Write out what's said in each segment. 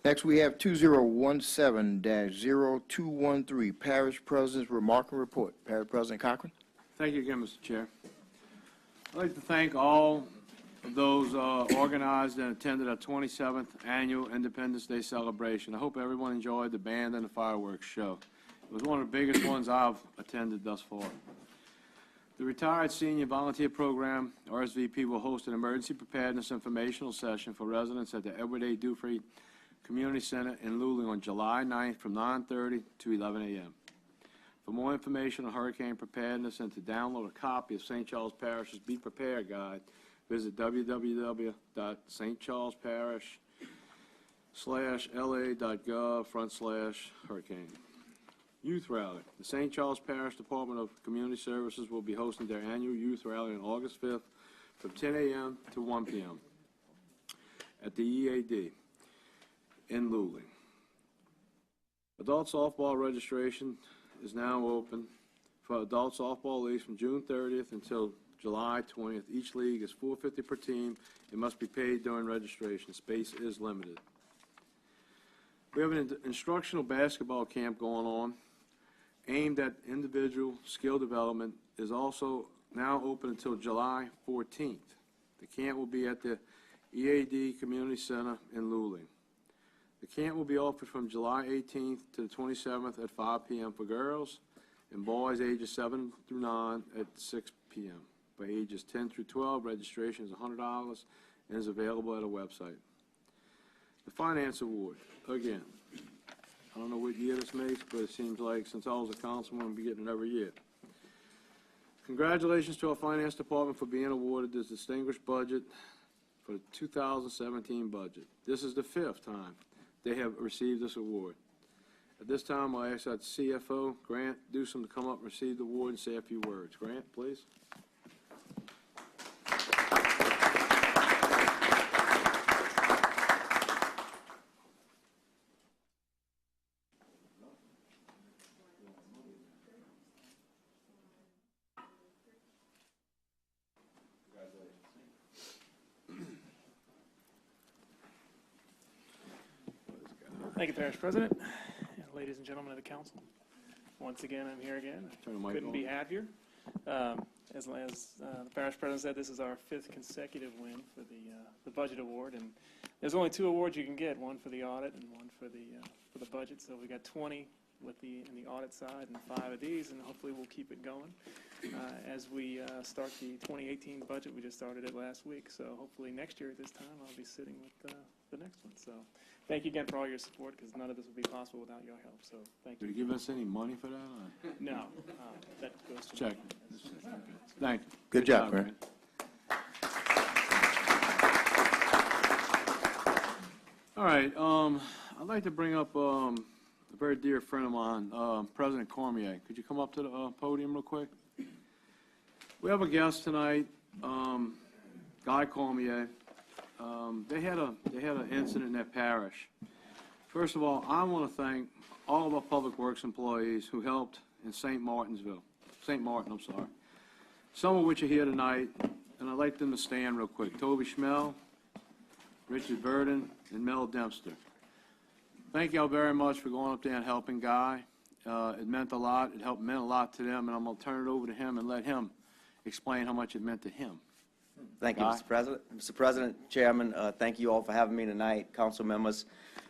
Next, we have 2017-0213, Parish President's Remarkable Report. Parish President Cochran. Thank you again, Mr. Chair. I'd like to thank all of those organized and attended our 27th Annual Independence Day celebration. I hope everyone enjoyed the band and the fireworks show. It was one of the biggest ones I've attended thus far. The Retired Senior Volunteer Program, RSVP, will host an emergency preparedness informational session for residents at the Edward A. Dufresne Community Center in Luling on July 9th from 9:30 to 11 a.m. For more information on hurricane preparedness and to download a copy of St. Charles Parish's Be Prepared Guide, visit www.stcharlesparish.la.gov/hurricane. Youth Rally. The St. Charles Parish Department of Community Services will be hosting their annual Youth Rally on August 5th from 10 a.m. to 1 p.m. at the EAD in Luling. Adult softball registration is now open for adult softball leagues from June 30th until July 20th. Each league is $4.50 per team. It must be paid during registration. Space is limited. We have an instructional basketball camp going on aimed at individual skill development. Is also now open until July 14th. The camp will be at the EAD Community Center in Luling. The camp will be offered from July 18th to the 27th at 5 p.m. for girls and boys ages 7 through 9 at 6 p.m. For ages 10 through 12, registration is $100 and is available at a website. The Finance Award, again, I don't know what year this makes, but it seems like since I was a councilman, we'll be getting it every year. Congratulations to our Finance Department for being awarded this distinguished budget for the 2017 budget. This is the 5th time they have received this award. At this time, I'll ask our CFO, Grant Dewsome, to come up and receive the award and say a few words. Grant, please. Thank you, Parish President, and ladies and gentlemen of the council. Once again, I'm here again. Couldn't be happier. As the Parish President said, this is our 5th consecutive win for the budget award, and there's only 2 awards you can get: one for the audit and one for the budget. So we got 20 with in the audit side and 5 of these, and hopefully we'll keep it going as we start the 2018 budget. We just started it last week, so hopefully next year at this time I'll be sitting with the next one. So thank you again for all your support, because none of this would be possible without your help. So thank you. Did you give us any money for that? Or? No, that goes to check. Thank you. Good job, Grant. All right. I'd like to bring up a very dear friend of mine, President Cormier. Could you come up to the podium real quick? We have a guest tonight, Guy Cormier. They had an incident in their parish. First of all, I want to thank all of our public works employees who helped in St. Martin, I'm sorry. Some of which are here tonight, and I'd like them to stand real quick. Toby Schmel, Richard Burden, and Mel Dempster. Thank y'all very much for going up there and helping Guy. It meant a lot. It meant a lot to them, and I'm going to turn it over to him and let him explain how much it meant to him. Thank you, Mr. President. Mr. President, Chairman, thank you all for having me tonight, council members.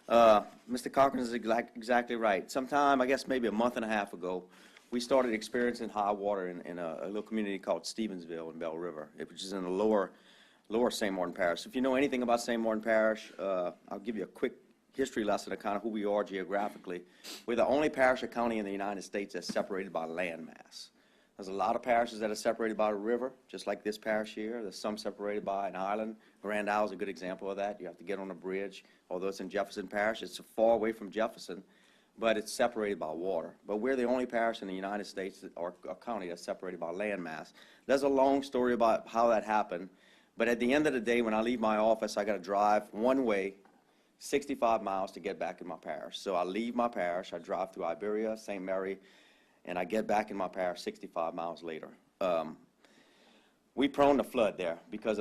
Mr. Cochran is exactly right. Sometime, I guess maybe a month and a half ago, we started experiencing high water in a little community called Stevensville in Bell River, which is in the lower St. Martin Parish. If you know anything about St. Martin Parish, I'll give you a quick history lesson of kind of who we are geographically. We're the only parish or county in the United States that's separated by landmass. There's a lot of parishes that are separated by a river, just like this parish here. There's some separated by an island. Grand Isle is a good example of that. You have to get on a bridge. Although it's in Jefferson Parish, it's far away from Jefferson, but it's separated by water. But we're the only parish in the United States or county that's separated by landmass. There's a long story about how that happened, but at the end of the day, when I leave my office, I got to drive one way 65 miles to get back in my parish. So I leave my parish, I drive through Iberia, St. Mary, and I get back in my parish 65 miles later. We prone to flood there because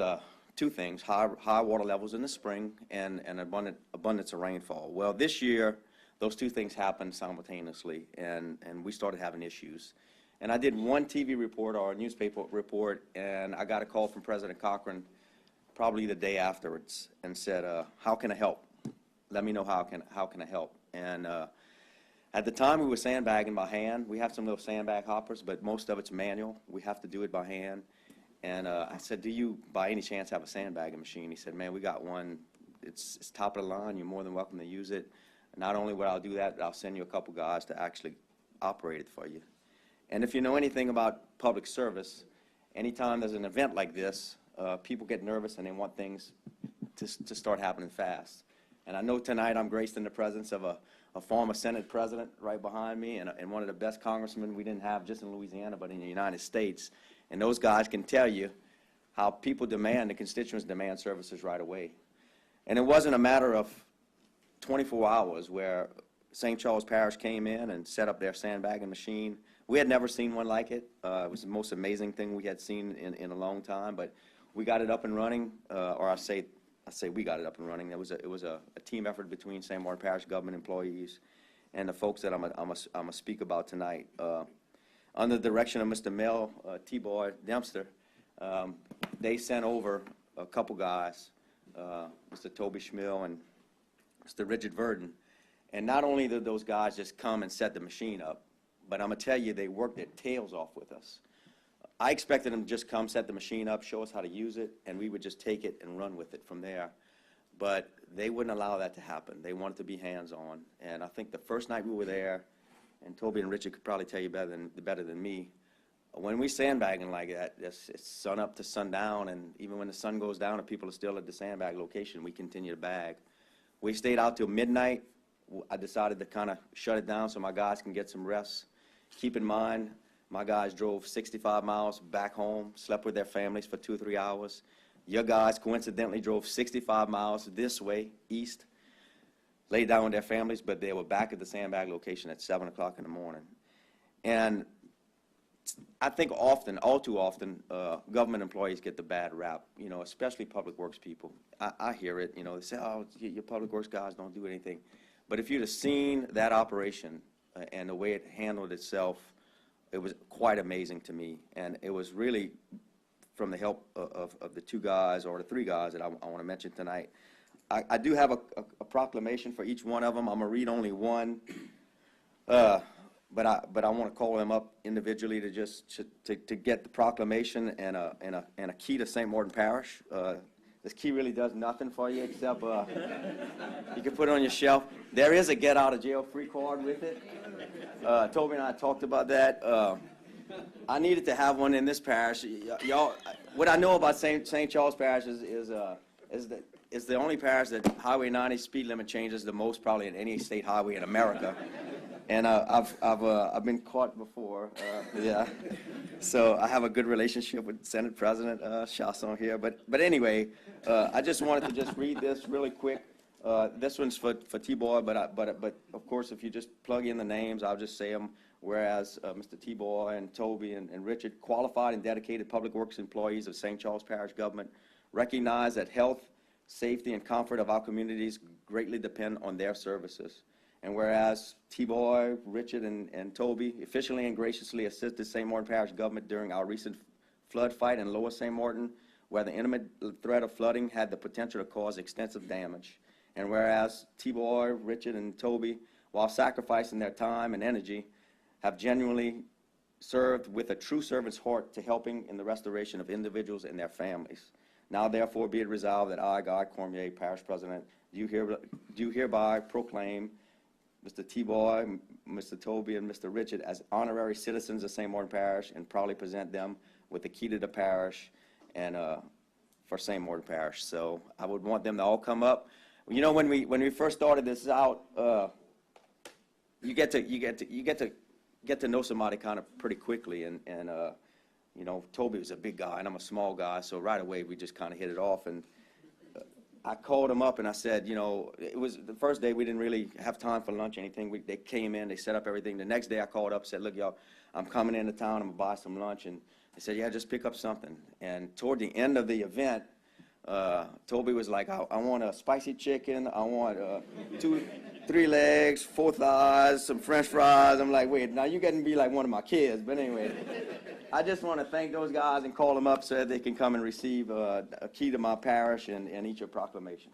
two things, high water levels in the spring and an abundance of rainfall. Well, this year, those two things happened simultaneously, and we started having issues. And I did one TV report or a newspaper report, and I got a call from President Cochran probably the day afterwards and said, how can I help? Let me know how can I help? And at the time, we were sandbagging by hand. We have some little sandbag hoppers, but most of it's manual. We have to do it by hand. And I said, do you, by any chance, have a sandbagging machine? He said, man, we got one. It's top of the line. You're more than welcome to use it. Not only will I do that, but I'll send you a couple guys to actually operate it for you. And if you know anything about public service, anytime there's an event like this, people get nervous and they want things to start happening fast. And I know tonight I'm graced in the presence of a former Senate president right behind me and one of the best congressmen we didn't have just in Louisiana, but in the United States. And those guys can tell you how people demand, the constituents demand services right away. And it wasn't a matter of 24 hours where St. Charles Parish came in and set up their sandbagging machine. We had never seen one like it. It was the most amazing thing we had seen in a long time, but we got it up and running, or I say we got it up and running. It was a team effort between St. Martin Parish government employees and the folks that I'm gonna speak about tonight. Under the direction of Mr. Mel T-Boy Dempster, they sent over a couple guys, Mr. Toby Schmill and Mr. Richard Verdon. And not only did those guys just come and set the machine up, but I'm gonna tell you, they worked their tails off with us. I expected them to just come, set the machine up, show us how to use it, and we would just take it and run with it from there. But they wouldn't allow that to happen. They wanted to be hands-on. And I think the first night we were there, and Toby and Richard could probably tell you better than me, when we sandbagging like that, it's sun up to sundown, and even when the sun goes down and people are still at the sandbag location, we continue to bag. We stayed out till midnight. I decided to kind of shut it down so my guys can get some rest. Keep in mind, my guys drove 65 miles back home, slept with their families for 2 or 3 hours. Your guys coincidentally drove 65 miles this way, east, laid down with their families, but they were back at the sandbag location at 7 o'clock in the morning. And I think often, all too often, government employees get the bad rap, you know, especially public works people. I hear it, you know, they say, oh, your public works guys don't do anything. But if you'd have seen that operation and the way it handled itself, it was quite amazing to me. And it was really from the help of the two guys, or the three guys that I want to mention tonight. I do have a proclamation for each one of them. I'm going to read only one. But I want to call them up individually to just to get the proclamation and a key to St. Martin Parish. This key really does nothing for you except you can put it on your shelf. There is a get out of jail free card with it. Toby and I talked about that. I needed to have one in this parish. Y'all, what I know about St. Charles Parish is the only parish that Highway 90 speed limit changes the most probably in any state highway in America. And I've been caught before, yeah. So I have a good relationship with Senate President Chasson here. But anyway, I just wanted to just read this really quick. This one's for T-Boy, but of course, if you just plug in the names, I'll just say them. Whereas Mr. T-Boy and Toby and Richard, qualified and dedicated public works employees of St. Charles Parish government, recognize that health, safety, and comfort of our communities greatly depend on their services. And whereas T-Boy, Richard, and Toby efficiently and graciously assisted St. Martin Parish government during our recent flood fight in Lower St. Martin, where the imminent threat of flooding had the potential to cause extensive damage. And whereas T-Boy, Richard, and Toby, while sacrificing their time and energy, have genuinely served with a true servant's heart to helping in the restoration of individuals and their families. Now, therefore, be it resolved that I, Guy Cormier, Parish President, do hereby proclaim Mr. T-Boy, Mr. Toby, and Mr. Richard as honorary citizens of St. Martin Parish, and proudly present them with the key to the parish and for St. Martin Parish. So I would want them to all come up. You know, when we first started this out, you get to know somebody kind of pretty quickly, and you know, Toby was a big guy and I'm a small guy, so right away we just kind of hit it off. And I called him up and I said, you know, it was the first day we didn't really have time for lunch or anything. They came in, they set up everything. The next day I called up and said, look, y'all, I'm coming into town, I'm gonna buy some lunch. And they said, yeah, just pick up something. And toward the end of the event, Toby was like, I want a spicy chicken, I want 3 legs, 4 thighs, some french fries. I'm like, wait, now you're getting to be like one of my kids. But anyway, I just want to thank those guys and call them up so that they can come and receive a key to my parish and each a proclamation.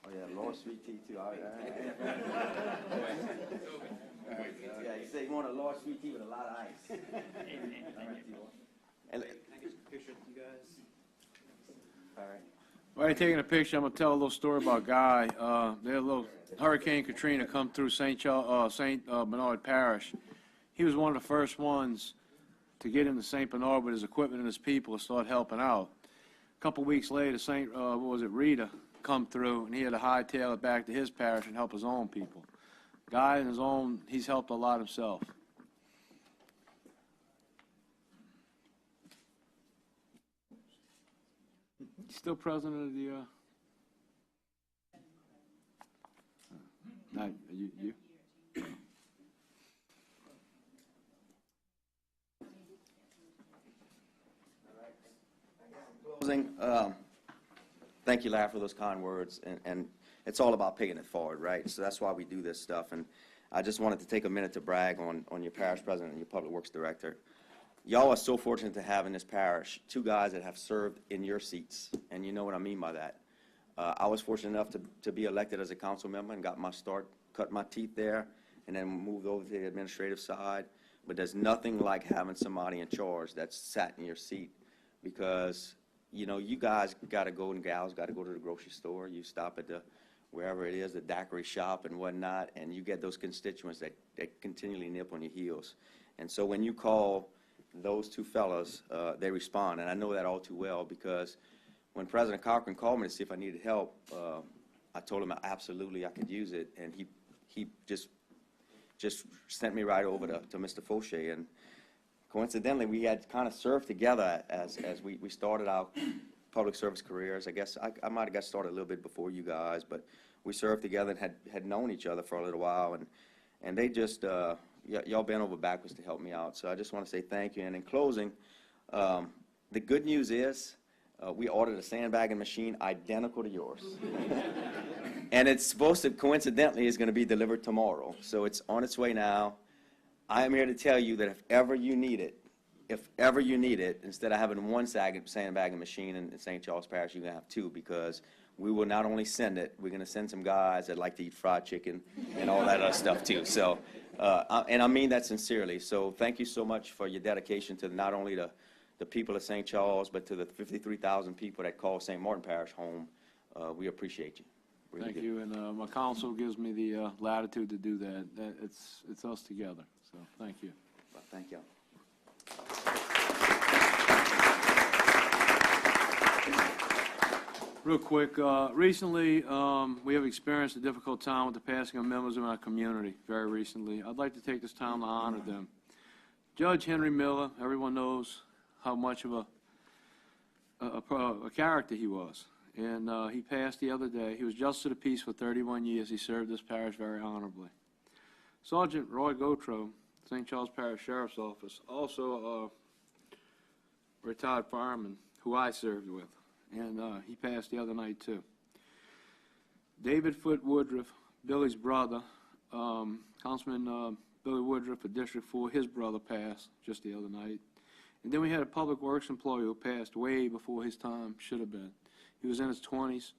Oh, yeah, Lord sweet tea, too. Yeah, you say you want a large sweet tea with a lot of ice. All right, T-Boy. Picture with you guys. All right. While you're taking a picture, I'm going to tell a little story about Guy. They had a little Hurricane Katrina come through St. Bernard Parish. He was one of the first ones to get into St. Bernard with his equipment and his people to start helping out. A couple weeks later, Rita come through, and he had to hightail it back to his parish and help his own people. Guy and he's helped a lot himself. Still president of the, no, you? Closing, thank you, Larry, for those kind words, and it's all about paying it forward, right? So that's why we do this stuff, and I just wanted to take a minute to brag on your parish president and your public works director. Y'all are so fortunate to have in this parish 2 guys that have served in your seats, and you know what I mean by that. I was fortunate enough to be elected as a council member and got my start, cut my teeth there, and then moved over to the administrative side. But there's nothing like having somebody in charge that's sat in your seat, because you know, you guys got to go, and gals got to go to the grocery store. You stop at wherever it is, the daiquiri shop and whatnot, and you get those constituents that continually nip on your heels. And so when you call those 2 fellas, they respond, and I know that all too well, because when President Cochran called me to see if I needed help, I told him absolutely I could use it, and he just sent me right over to Mr. Fauché. And coincidentally, we had kind of served together as we started our public service careers. I guess I might have got started a little bit before you guys, but we served together and had known each other for a little while, and they just y'all bent over backwards to help me out. So I just want to say thank you. And in closing, the good news is we ordered a sandbagging machine identical to yours. And it's supposed to, coincidentally, is going to be delivered tomorrow. So it's on its way now. I am here to tell you that if ever you need it, instead of having 1 sandbagging machine in St. Charles Parish, you're going to have 2, because we will not only send it, we're going to send some guys that like to eat fried chicken and all that other stuff too. So, and I mean that sincerely. So thank you so much for your dedication to not only the people of St. Charles, but to the 53,000 people that call St. Martin Parish home. We appreciate you. Really Thank do. you, and my council gives me the latitude to do that. It's us together, so thank you. Well, thank you. Real quick, recently we have experienced a difficult time with the passing of members of our community, very recently. I'd like to take this time to honor them. Judge Henry Miller, everyone knows how much of a character he was. And he passed the other day. He was justice of the peace for 31 years. He served this parish very honorably. Sergeant Roy Gautreaux, St. Charles Parish Sheriff's Office, also a retired fireman who I served with. And he passed the other night, too. David Foote Woodruff, Billy's brother, Councilman Billy Woodruff of District 4, his brother passed just the other night. And then we had a public works employee who passed way before his time should have been. He was in his 20s.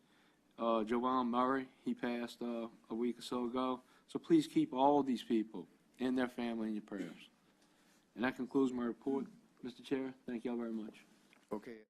Joanne Murray, he passed a week or so ago. So please keep all these people and their family in your prayers. And that concludes my report. Mr. Chair, thank you all very much. Okay.